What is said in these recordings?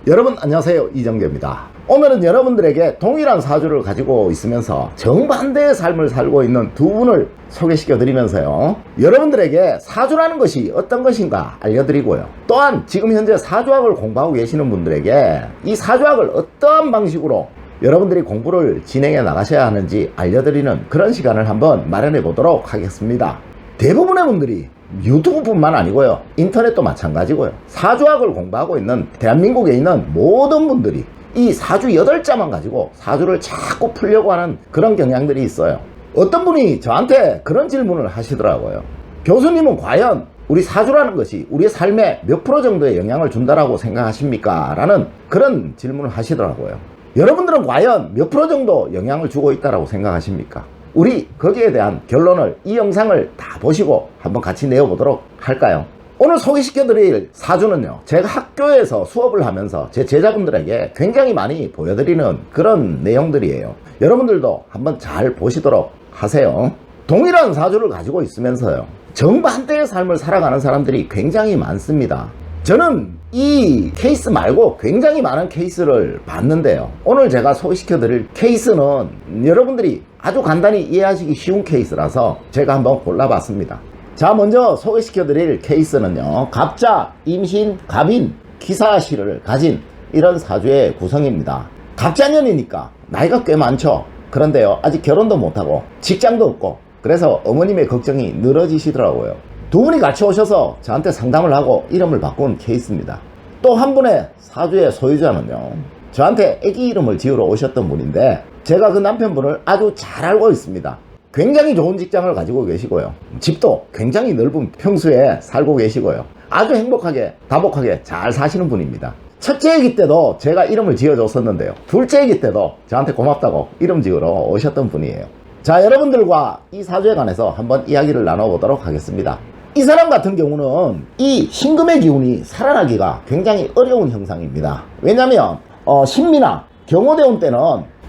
여러분 안녕하세요, 이정재입니다. 오늘은 여러분들에게 동일한 사주를 가지고 있으면서 정반대의 삶을 살고 있는 두 분을 소개시켜 드리면서요, 여러분들에게 사주라는 것이 어떤 것인가 알려드리고요, 또한 지금 현재 사주학을 공부하고 계시는 분들에게 이 사주학을 어떠한 방식으로 여러분들이 공부를 진행해 나가셔야 하는지 알려드리는 그런 시간을 한번 마련해 보도록 하겠습니다. 대부분의 분들이 유튜브뿐만 아니고요, 인터넷도 마찬가지고요, 사주학을 공부하고 있는 대한민국에 있는 모든 분들이 이 사주 8자만 가지고 사주를 자꾸 풀려고 하는 그런 경향들이 있어요. 어떤 분이 저한테 그런 질문을 하시더라고요. 교수님은 과연 우리 사주라는 것이 우리의 삶에 몇 프로 정도의 영향을 준다라고 생각하십니까? 라는 그런 질문을 하시더라고요. 여러분들은 과연 몇 프로 정도 영향을 주고 있다고 생각하십니까? 우리 거기에 대한 결론을 이 영상을 다 보시고 한번 같이 내어보도록 할까요? 오늘 소개시켜드릴 사주는요, 제가 학교에서 수업을 하면서 제 제자분들에게 굉장히 많이 보여드리는 그런 내용들이에요. 여러분들도 한번 잘 보시도록 하세요. 동일한 사주를 가지고 있으면서요, 정반대의 삶을 살아가는 사람들이 굉장히 많습니다. 저는 이 케이스 말고 굉장히 많은 케이스를 봤는데요, 오늘 제가 소개시켜드릴 케이스는 여러분들이 아주 간단히 이해하시기 쉬운 케이스라서 제가 한번 골라봤습니다. 자, 먼저 소개시켜드릴 케이스는요, 갑자, 임신, 갑인, 기사시를 가진 이런 사주의 구성입니다. 갑자년이니까 나이가 꽤 많죠. 그런데요, 아직 결혼도 못하고 직장도 없고, 그래서 어머님의 걱정이 늘어지시더라고요. 두 분이 같이 오셔서 저한테 상담을 하고 이름을 바꾼 케이스입니다. 또 한 분의 사주의 소유자는요, 저한테 아기 이름을 지으러 오셨던 분인데 제가 그 남편분을 아주 잘 알고 있습니다. 굉장히 좋은 직장을 가지고 계시고요, 집도 굉장히 넓은 평수에 살고 계시고요, 아주 행복하게 다복하게 잘 사시는 분입니다. 첫째 아기 때도 제가 이름을 지어줬었는데요, 둘째 아기 때도 저한테 고맙다고 이름 지으러 오셨던 분이에요. 자, 여러분들과 이 사주에 관해서 한번 이야기를 나눠보도록 하겠습니다. 이 사람 같은 경우는 이 신금의 기운이 살아나기가 굉장히 어려운 형상입니다. 왜냐면 신미나 경호대운 때는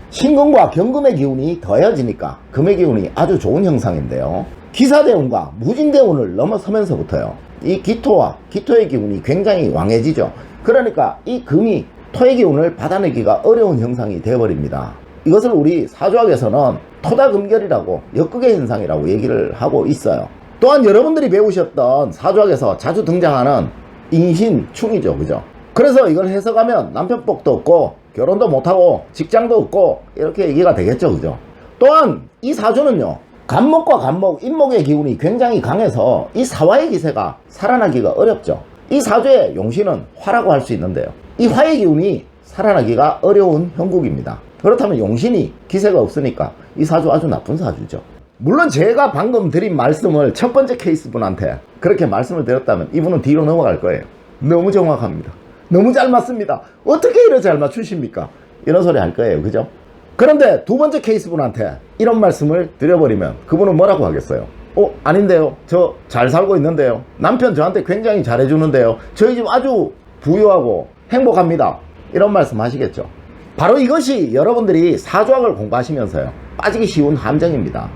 신금과 경금의 기운이 더해지니까 금의 기운이 아주 좋은 형상인데요, 기사대운과 무진대운을 넘어서면서부터요, 이 기토와 기토의 기운이 굉장히 왕해지죠. 그러니까 이 금이 토의 기운을 받아내기가 어려운 형상이 되어버립니다. 이것을 우리 사주학에서는 토다금결이라고, 역극의 현상이라고 얘기를 하고 있어요. 또한 여러분들이 배우셨던 사주학에서 자주 등장하는 인신충이죠, 그죠? 그래서 이걸 해석하면 남편복도 없고 결혼도 못하고 직장도 없고 이렇게 얘기가 되겠죠, 그죠? 또한 이 사주는요, 간목과 간목, 인목의 기운이 굉장히 강해서 이 사화의 기세가 살아나기가 어렵죠. 이 사주의 용신은 화라고 할 수 있는데요, 이 화의 기운이 살아나기가 어려운 형국입니다. 그렇다면 용신이 기세가 없으니까 이 사주 아주 나쁜 사주죠. 물론 제가 방금 드린 말씀을 첫 번째 케이스 분한테 그렇게 말씀을 드렸다면 이분은 뒤로 넘어갈 거예요. 너무 정확합니다. 너무 잘 맞습니다. 어떻게 이렇게 잘 맞추십니까? 이런 소리 할 거예요, 그죠? 그런데 두 번째 케이스 분한테 이런 말씀을 드려버리면 그분은 뭐라고 하겠어요? 아닌데요, 저 잘 살고 있는데요, 남편 저한테 굉장히 잘해주는데요, 저희 집 아주 부유하고 행복합니다, 이런 말씀 하시겠죠. 바로 이것이 여러분들이 사주학을 공부하시면서요 빠지기 쉬운 함정입니다.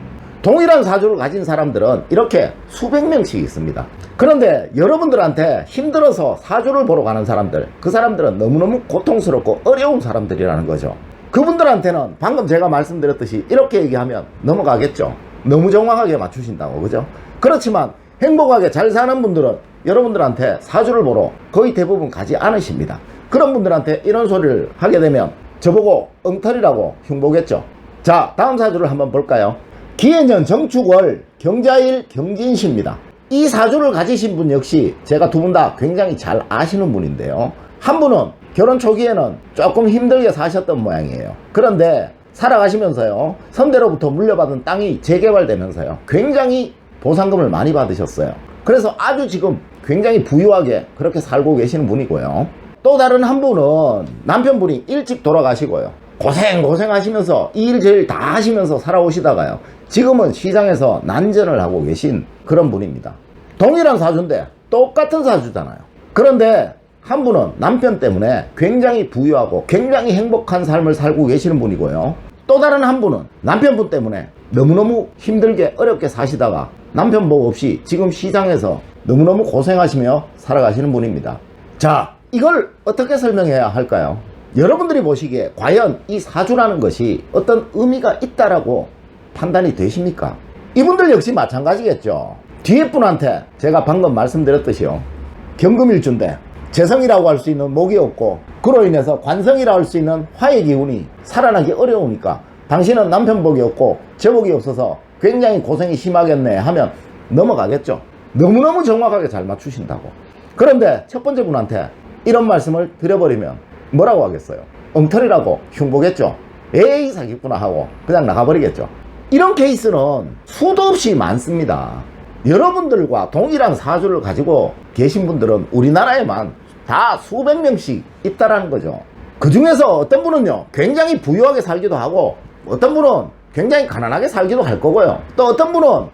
동일한 사주를 가진 사람들은 이렇게 수백 명씩 있습니다. 그런데 여러분들한테 힘들어서 사주를 보러 가는 사람들, 그 사람들은 너무너무 고통스럽고 어려운 사람들이라는 거죠. 그분들한테는 방금 제가 말씀드렸듯이 이렇게 얘기하면 넘어가겠죠. 너무 정확하게 맞추신다고, 그죠? 그렇지만 행복하게 잘 사는 분들은 여러분들한테 사주를 보러 거의 대부분 가지 않으십니다. 그런 분들한테 이런 소리를 하게 되면 저보고 엉터리라고 흉보겠죠. 자, 다음 사주를 한번 볼까요? 기해년 정축월 경자일 경진시입니다. 이 사주를 가지신 분 역시 제가 두 분 다 굉장히 잘 아시는 분인데요, 한 분은 결혼 초기에는 조금 힘들게 사셨던 모양이에요. 그런데 살아가시면서요, 선대로부터 물려받은 땅이 재개발되면서요 굉장히 보상금을 많이 받으셨어요. 그래서 아주 지금 굉장히 부유하게 그렇게 살고 계시는 분이고요, 또 다른 한 분은 남편분이 일찍 돌아가시고요, 고생 하시면서 이 일 저 일 다 하시면서 살아오시다가요 지금은 시장에서 난전을 하고 계신 그런 분입니다. 동일한 사주인데 똑같은 사주잖아요. 그런데 한 분은 남편 때문에 굉장히 부유하고 굉장히 행복한 삶을 살고 계시는 분이고요, 또 다른 한 분은 남편분 때문에 너무너무 힘들게 어렵게 사시다가 남편 복 없이 지금 시장에서 너무너무 고생하시며 살아가시는 분입니다. 자, 이걸 어떻게 설명해야 할까요? 여러분들이 보시기에 과연 이 사주라는 것이 어떤 의미가 있다라고 판단이 되십니까? 이분들 역시 마찬가지겠죠. 뒤에 분한테 제가 방금 말씀드렸듯이요, 경금일주인데 재성이라고 할 수 있는 목이 없고 그로 인해서 관성이라고 할 수 있는 화의 기운이 살아나기 어려우니까 당신은 남편 복이 없고 저 복이 없어서 굉장히 고생이 심하겠네 하면 넘어가겠죠. 너무너무 정확하게 잘 맞추신다고. 그런데 첫 번째 분한테 이런 말씀을 드려버리면 뭐라고 하겠어요? 엉터리라고 흉보겠죠. 에이 사기꾼아 하고 그냥 나가버리겠죠. 이런 케이스는 수도 없이 많습니다. 여러분들과 동일한 사주를 가지고 계신 분들은 우리나라에만 다 수백 명씩 있다라는 거죠. 그 중에서 어떤 분은요 굉장히 부유하게 살기도 하고 어떤 분은 굉장히 가난하게 살기도 할 거고요. 또 어떤 분은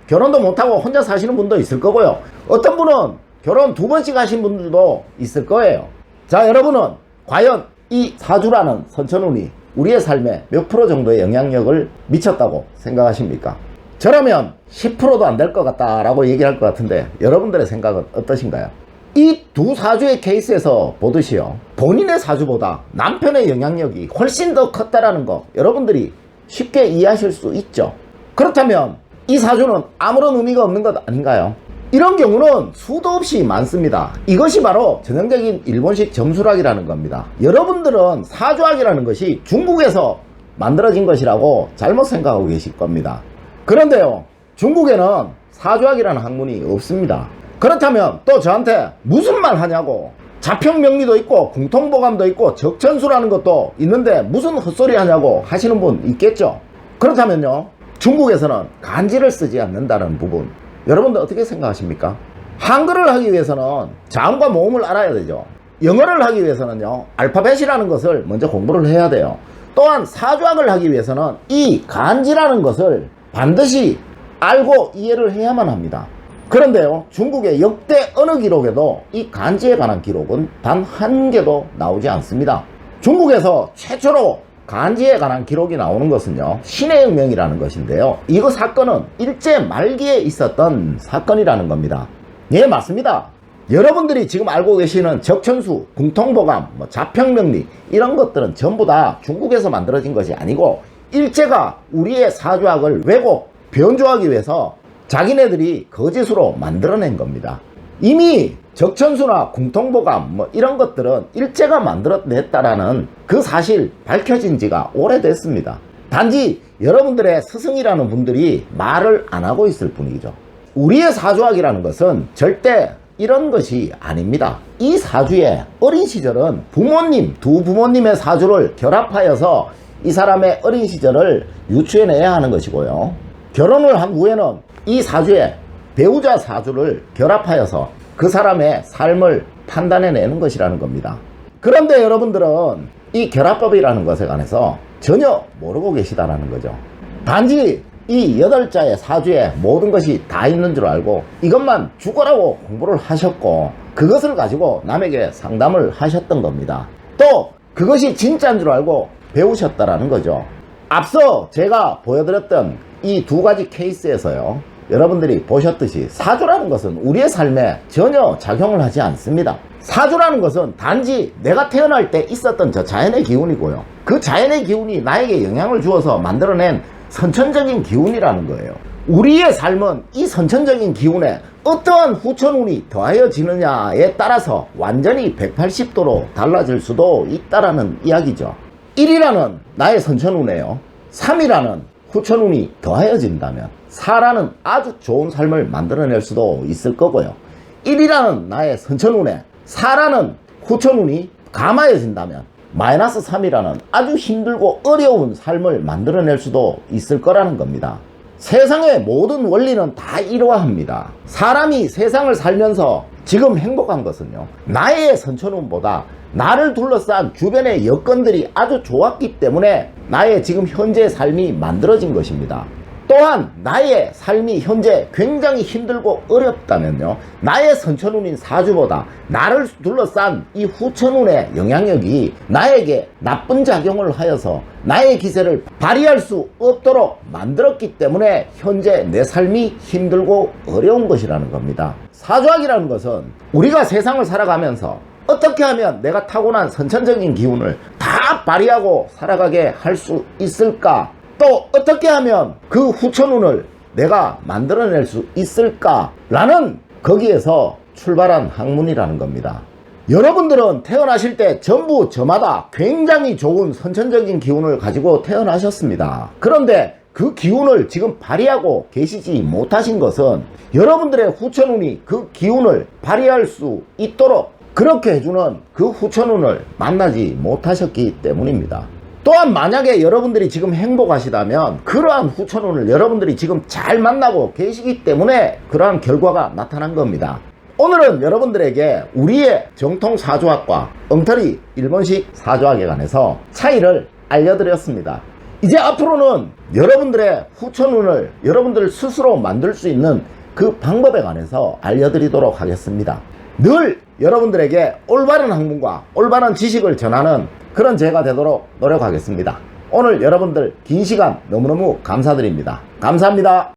결혼도 못하고 혼자 사시는 분도 있을 거고요. 어떤 분은 결혼 2번씩 하신 분들도 있을 거예요. 자, 여러분은 과연 이 사주라는 선천운이 우리의 삶에 몇 프로 정도의 영향력을 미쳤다고 생각하십니까? 저라면 10%도 안 될 것 같다라고 얘기할 것 같은데 여러분들의 생각은 어떠신가요? 이 두 사주의 케이스에서 보듯이요, 본인의 사주보다 남편의 영향력이 훨씬 더 컸다라는 거 여러분들이 쉽게 이해하실 수 있죠. 그렇다면 이 사주는 아무런 의미가 없는 것 아닌가요? 이런 경우는 수도 없이 많습니다. 이것이 바로 전형적인 일본식 점수학이라는 겁니다. 여러분들은 사주학이라는 것이 중국에서 만들어진 것이라고 잘못 생각하고 계실 겁니다. 그런데요, 중국에는 사주학이라는 학문이 없습니다. 그렇다면 또 저한테 무슨 말 하냐고, 자평명리도 있고 궁통보감도 있고 적천수라는 것도 있는데 무슨 헛소리 하냐고 하시는 분 있겠죠. 그렇다면요, 중국에서는 간지를 쓰지 않는다는 부분 여러분들 어떻게 생각하십니까? 한글을 하기 위해서는 자음과 모음을 알아야 되죠. 영어를 하기 위해서는요 알파벳이라는 것을 먼저 공부를 해야 돼요. 또한 사주학을 하기 위해서는 이 간지라는 것을 반드시 알고 이해를 해야만 합니다. 그런데요, 중국의 역대 어느 기록에도 이 간지에 관한 기록은 단 한 개도 나오지 않습니다. 중국에서 최초로 간지에 관한 기록이 나오는 것은요 신의 혁명이라는 것인데요, 이거 사건은 일제 말기에 있었던 사건이라는 겁니다. 예, 맞습니다. 여러분들이 지금 알고 계시는 적천수, 궁통보감, 자평명리 이런 것들은 전부 다 중국에서 만들어진 것이 아니고 일제가 우리의 사주학을 왜곡, 변조하기 위해서 자기네들이 거짓으로 만들어낸 겁니다. 이미 적천수나 궁통보감 이런 것들은 일제가 만들어냈다라는 그 사실 밝혀진 지가 오래됐습니다. 단지 여러분들의 스승이라는 분들이 말을 안 하고 있을 뿐이죠. 우리의 사주학이라는 것은 절대 이런 것이 아닙니다. 이 사주의 어린 시절은 부모님, 두 부모님의 사주를 결합하여서 이 사람의 어린 시절을 유추해내야 하는 것이고요, 결혼을 한 후에는 이 사주의 배우자 사주를 결합하여서 그 사람의 삶을 판단해내는 것이라는 겁니다. 그런데 여러분들은 이 결합법이라는 것에 관해서 전혀 모르고 계시다라는 거죠. 단지 이 8자의 사주에 모든 것이 다 있는 줄 알고 이것만 죽어라고 공부를 하셨고 그것을 가지고 남에게 상담을 하셨던 겁니다. 또 그것이 진짜인 줄 알고 배우셨다라는 거죠. 앞서 제가 보여드렸던 이 두 가지 케이스에서요, 여러분들이 보셨듯이 사주라는 것은 우리의 삶에 전혀 작용을 하지 않습니다. 사주라는 것은 단지 내가 태어날 때 있었던 저 자연의 기운이고요, 그 자연의 기운이 나에게 영향을 주어서 만들어낸 선천적인 기운이라는 거예요. 우리의 삶은 이 선천적인 기운에 어떠한 후천운이 더하여지느냐에 따라서 완전히 180도로 달라질 수도 있다라는 이야기죠. 1이라는 나의 선천운이에요. 3이라는 후천운이 더하여진다면 4라는 아주 좋은 삶을 만들어낼 수도 있을 거고요, 1이라는 나의 선천운에 4라는 후천운이 감하여진다면 마이너스 3이라는 아주 힘들고 어려운 삶을 만들어낼 수도 있을 거라는 겁니다. 세상의 모든 원리는 다 이러합니다. 사람이 세상을 살면서 지금 행복한 것은요, 나의 선천운보다 나를 둘러싼 주변의 여건들이 아주 좋았기 때문에 나의 지금 현재 삶이 만들어진 것입니다. 또한 나의 삶이 현재 굉장히 힘들고 어렵다면요, 나의 선천운인 사주보다 나를 둘러싼 이 후천운의 영향력이 나에게 나쁜 작용을 하여서 나의 기세를 발휘할 수 없도록 만들었기 때문에 현재 내 삶이 힘들고 어려운 것이라는 겁니다. 사주학이라는 것은 우리가 세상을 살아가면서 어떻게 하면 내가 타고난 선천적인 기운을 다 발휘하고 살아가게 할 수 있을까? 또 어떻게 하면 그 후천운을 내가 만들어낼 수 있을까? 라는 거기에서 출발한 학문이라는 겁니다. 여러분들은 태어나실 때 전부 저마다 굉장히 좋은 선천적인 기운을 가지고 태어나셨습니다. 그런데 그 기운을 지금 발휘하고 계시지 못하신 것은 여러분들의 후천운이 그 기운을 발휘할 수 있도록 그렇게 해주는 그 후천운을 만나지 못하셨기 때문입니다. 또한 만약에 여러분들이 지금 행복하시다면 그러한 후천운을 여러분들이 지금 잘 만나고 계시기 때문에 그러한 결과가 나타난 겁니다. 오늘은 여러분들에게 우리의 정통 사주학과 엉터리 일본식 사주학에 관해서 차이를 알려드렸습니다. 이제 앞으로는 여러분들의 후천운을 여러분들 스스로 만들 수 있는 그 방법에 관해서 알려드리도록 하겠습니다. 늘 여러분들에게 올바른 학문과 올바른 지식을 전하는 그런 제가 되도록 노력하겠습니다. 오늘 여러분들 긴 시간 너무너무 감사드립니다. 감사합니다.